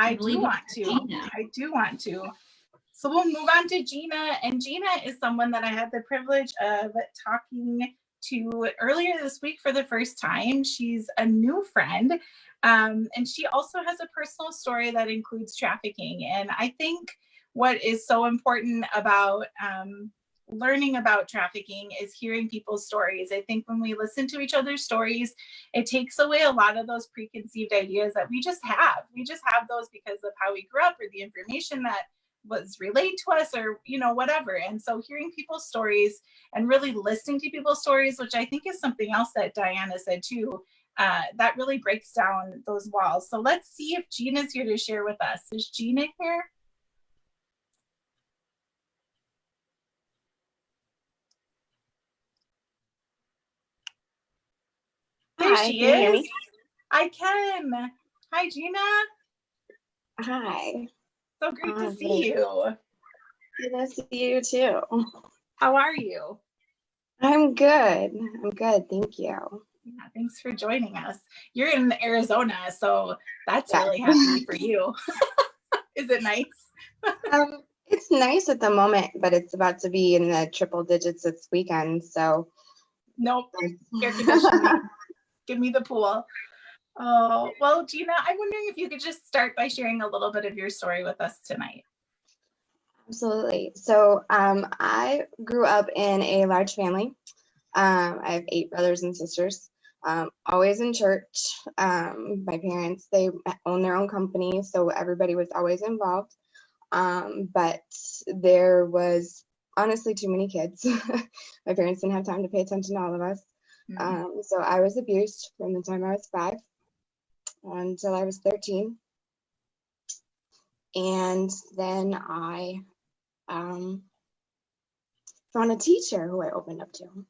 I do want to. So we'll move on to Gina. And Gina is someone that I had the privilege of talking to earlier this week for the first time. She's a new friend. And she also has a personal story that includes trafficking. And I think what is so important about learning about trafficking is hearing people's stories. I think when we listen to each other's stories, it takes away a lot of those preconceived ideas that we just have. We just have those because of how we grew up or the information that was relayed to us or, you know, whatever. And so hearing people's stories and really listening to people's stories, which I think is something else that Diana said too, that really breaks down those walls. So let's see if Gina's here to share with us. Is Gina here? There Hi, she can you hear is. me? I can. Hi, Gina. Hi. So great to see you. Good to see you too. How are you? I'm good. Thank you. Yeah, thanks for joining us. You're in Arizona, so that's really happy for you. Is it nice? It's nice at the moment, but it's about to be in the triple digits this weekend, so. Nope. Air conditioning. Give me the pool. Oh, well, Gina, I'm wondering if you could just start by sharing a little bit of your story with us tonight. Absolutely. So I grew up in a large family. I have 8 brothers and sisters, always in church. My parents, they own their own company, so everybody was always involved. But there was honestly too many kids. My parents didn't have time to pay attention to all of us. So I was abused from the time I was 5 until I was 13. And then I found a teacher who I opened up to.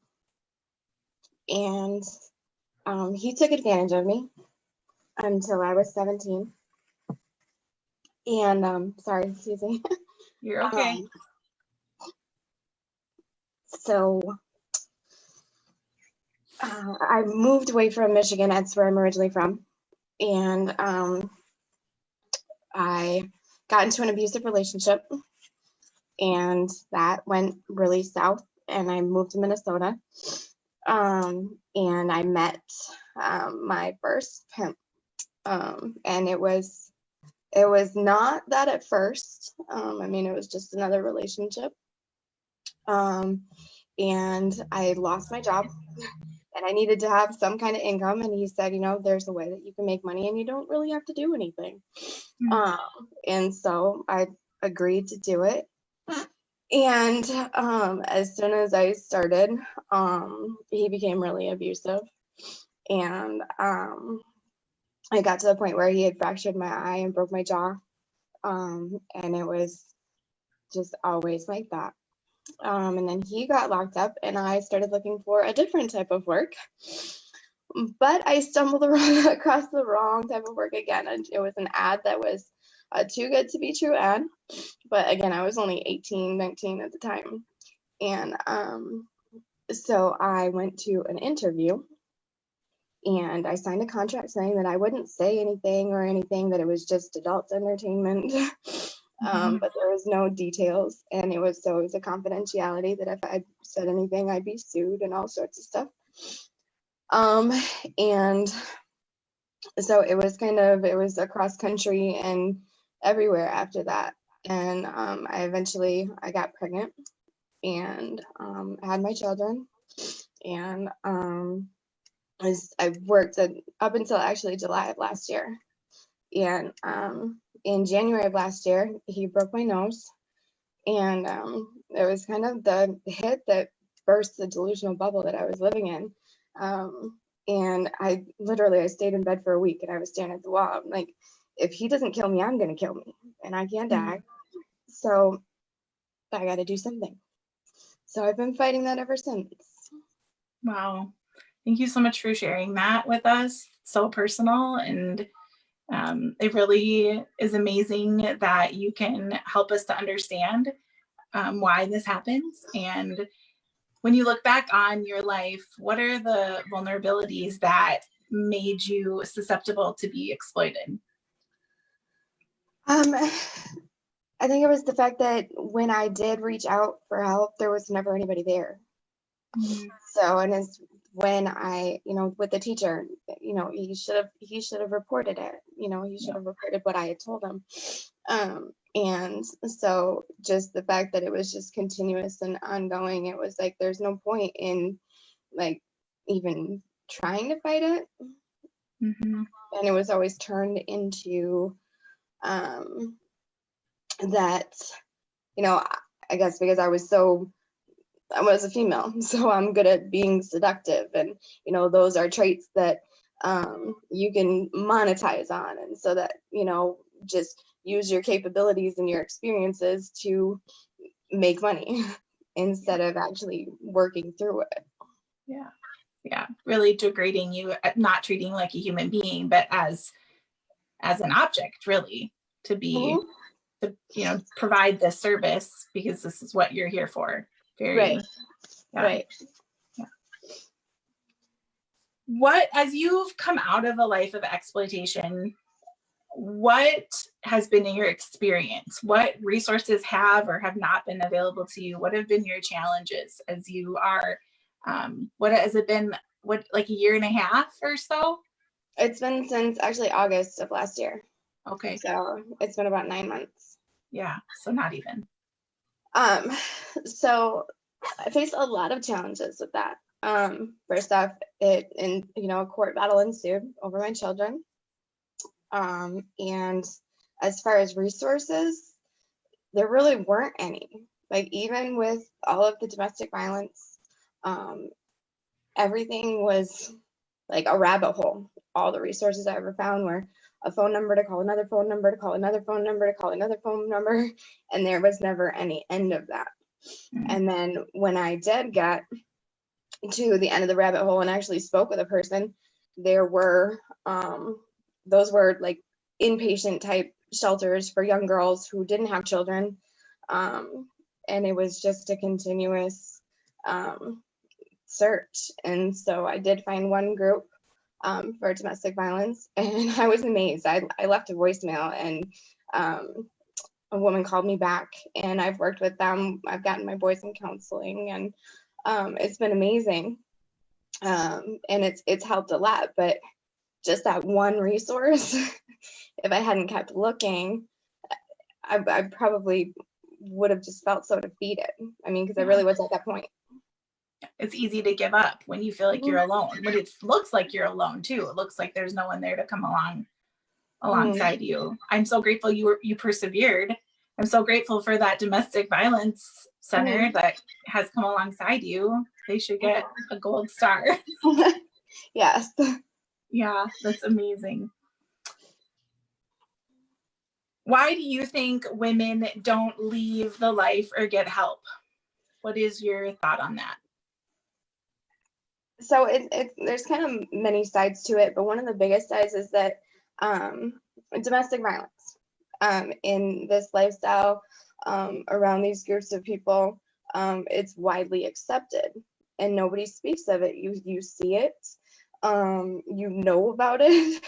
And he took advantage of me until I was 17. And sorry, excuse me. You're okay. So I moved away from Michigan. That's where I'm originally from. And I got into an abusive relationship, and that went really south, and I moved to Minnesota. And I met my first pimp, and it was not that at first. I mean, it was just another relationship. And I lost my job, and I needed to have some kind of income. And he said, you know, there's a way that you can make money, and you don't really have to do anything. And so I agreed to do it. And as soon as I started, he became really abusive. And I got to the point where he had fractured my eye and broke my jaw. And it was just always like that. And then he got locked up, and I started looking for a different type of work. But I stumbled across the wrong type of work again. And it was an ad that was too good to be true ad. But again, I was only 18, 19 at the time. And so I went to an interview, and I signed a contract saying that I wouldn't say anything, that it was just adult entertainment. But there was no details, and it was a confidentiality that if I said anything, I'd be sued and all sorts of stuff. And so it was across country and everywhere after that. And I got pregnant and had my children. And I worked up until actually July of last year. And in January of last year, he broke my nose. And it was kind of the hit that burst the delusional bubble that I was living in. And I stayed in bed for a week, and I was staring at the wall. I'm like, if he doesn't kill me, I'm going to kill me, and I can't die. So I got to do something. So I've been fighting that ever since. Wow. Thank you so much for sharing that with us. So personal, and it really is amazing that you can help us to understand why this happens. And when you look back on your life, what are the vulnerabilities that made you susceptible to be exploited? I think it was the fact that when I did reach out for help, there was never anybody there. Mhm. So, and it's when I, with the teacher, he should have reported it. He should have reported what I had told him. And so just the fact that it was just continuous and ongoing, it was like there's no point in like even trying to fight it. Mhm. And it was always turned into that, I guess because I was a female, so I'm good at being seductive, and those are traits that you can monetize on, and so that just use your capabilities and your experiences to make money instead of actually working through it. Yeah, really degrading you, not treating you like a human being, but as an object, really, to be to provide this service because this is what you're here for. Right. Yeah. What, as you've come out of a life of exploitation, what has been your experience? What resources have or have not been available to you? What have been your challenges as you are, what has it been, like a year and a half or so? It's been since actually August of last year. Okay. So it's been about 9 months. Yeah, so not even. So I faced a lot of challenges with that. First off, a court battle ensued over my children. And as far as resources, there really weren't any. Like even with all of the domestic violence, everything was like a rabbit hole. All the resources I ever found were a phone number to call another phone number to call another phone number to call another phone number, and there was never any end of that. Mm-hmm. And then when I did get to the end of the rabbit hole and actually spoke with a person, there were those were like inpatient type shelters for young girls who didn't have children, and it was just a continuous search. And so I did find one group for domestic violence, and I was amazed. I left a voicemail, and a woman called me back, and I've worked with them. I've gotten my boys in counseling, and it's been amazing. And it's helped a lot, but just that one resource, if I hadn't kept looking, I probably would have just felt so defeated. I mean, because I really was at that point. It's easy to give up when you feel like you're alone, but it looks like you're alone too. It looks like there's no one there to come alongside you. I'm so grateful you persevered. I'm so grateful for that domestic violence center that has come alongside you. They should get a gold star. Yes. Yeah, that's amazing. Why do you think women don't leave the life or get help? What is your thought on that? So there's kind of many sides to it, but one of the biggest sides is that domestic violence in this lifestyle around these groups of people, it's widely accepted and nobody speaks of it. You see it, you know about it,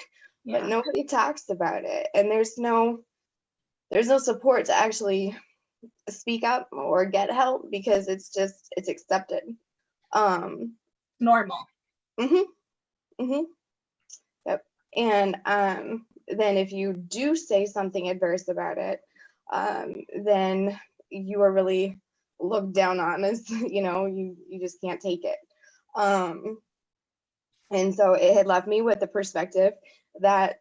but nobody talks about it, and there's no support to actually speak up or get help because it's accepted. Normal. Yep. And then if you do say something adverse about it, then you are really looked down on as, you just can't take it. And so it had left me with the perspective that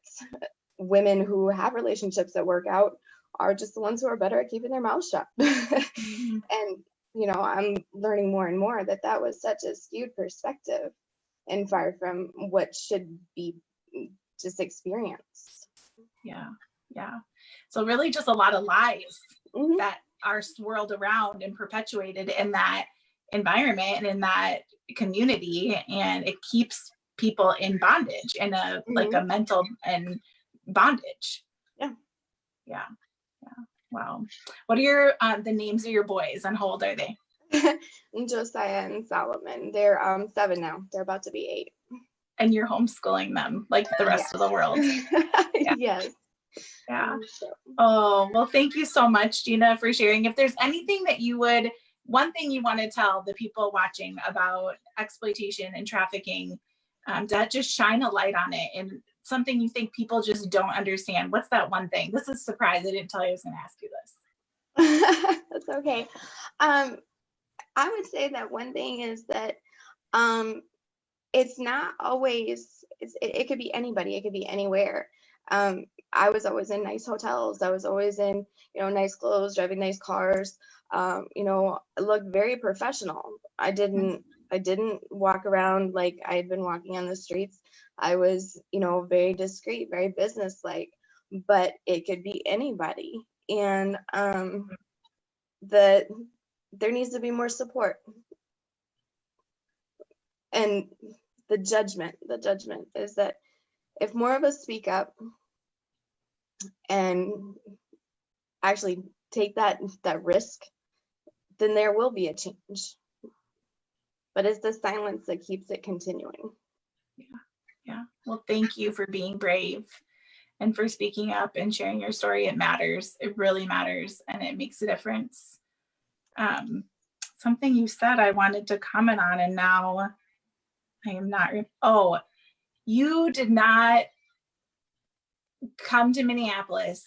women who have relationships that work out are just the ones who are better at keeping their mouths shut. And I'm learning more and more that was such a skewed perspective and far from what should be just experienced. Yeah. So really just a lot of lies that are swirled around and perpetuated in that environment and in that community, and it keeps people in bondage, in a like a mental and bondage. Yeah. Wow. What are the names of your boys, and how old are they? Josiah and Solomon. They're 7 now. They're about to be 8. And you're homeschooling them like the rest of the world. Yes. Yeah. So. Oh, well, thank you so much, Gina, for sharing. If there's anything that one thing you want to tell the people watching about exploitation and trafficking, that just shine a light on it and something you think people just don't understand. What's that one thing? This is a surprise. I didn't tell you I was going to ask you this. That's okay. I would say that one thing is that it's not always, it could be anybody, it could be anywhere. I was always in nice hotels. I was always in, nice clothes, driving nice cars. I looked very professional. I didn't walk around like I had been walking on the streets. I was, very discreet, very businesslike, but it could be anybody. And there needs to be more support. And the judgment is that if more of us speak up and actually take that risk, then there will be a change. But it's the silence that keeps it continuing. Yeah. Well, thank you for being brave and for speaking up and sharing your story. It matters. It really matters. And it makes a difference. Something you said I wanted to comment on, and now I am not. You did not come to Minneapolis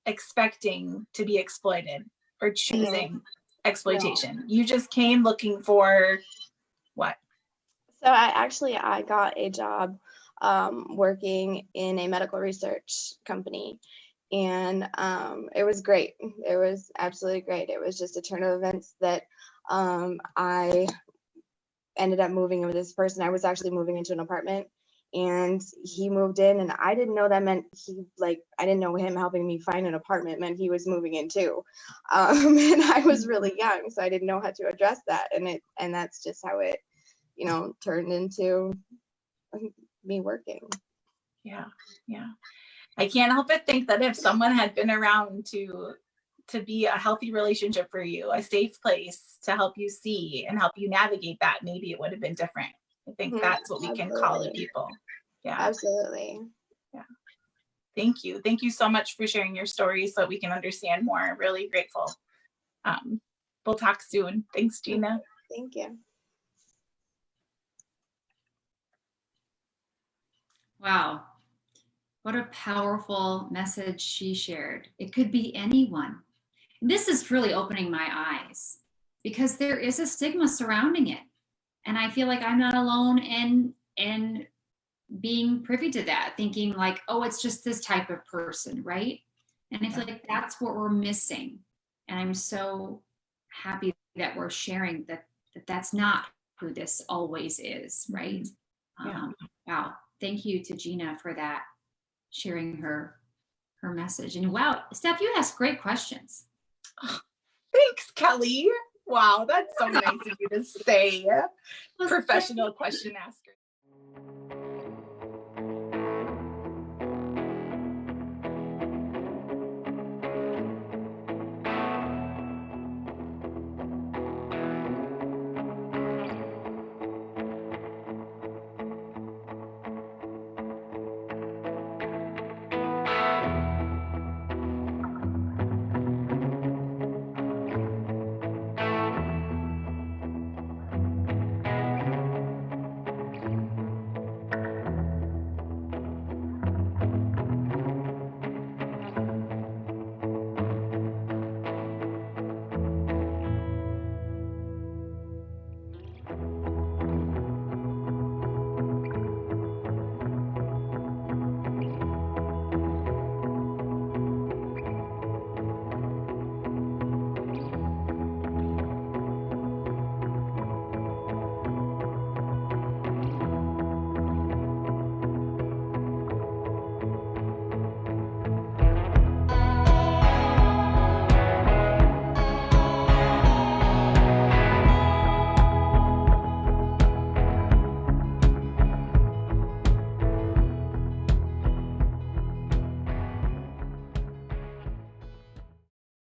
expecting to be exploited or choosing exploitation. No. You just came looking for what? So I got a job working in a medical research company, and it was great. It was absolutely great. It was just a turn of events that I ended up moving in with this person. I was actually moving into an apartment, and he moved in, and I didn't know that meant I didn't know him helping me find an apartment meant he was moving in too. And I was really young, so I didn't know how to address that. And that's just how it, turned into me working. Yeah. I can't help but think that if someone had been around to be a healthy relationship for you, a safe place to help you see and help you navigate that, maybe it would have been different. I think that's what we can call it, people. Yeah. Absolutely. Yeah. Thank you. Thank you so much for sharing your story so that we can understand more. Really grateful. We'll talk soon. Thanks, Gina. Thank you. Wow. What a powerful message she shared. It could be anyone. This is really opening my eyes because there is a stigma surrounding it. And I feel like I'm not alone in being privy to that, thinking like, oh, it's just this type of person, right? And I feel like that's what we're missing. And I'm so happy that we're sharing that that's not who this always is, right? Yeah. Wow. Thank you to Gina for that, sharing her message. And wow, Steph, you asked great questions. Thanks, Kelly. Wow, that's so nice of you to say. Professional question asker.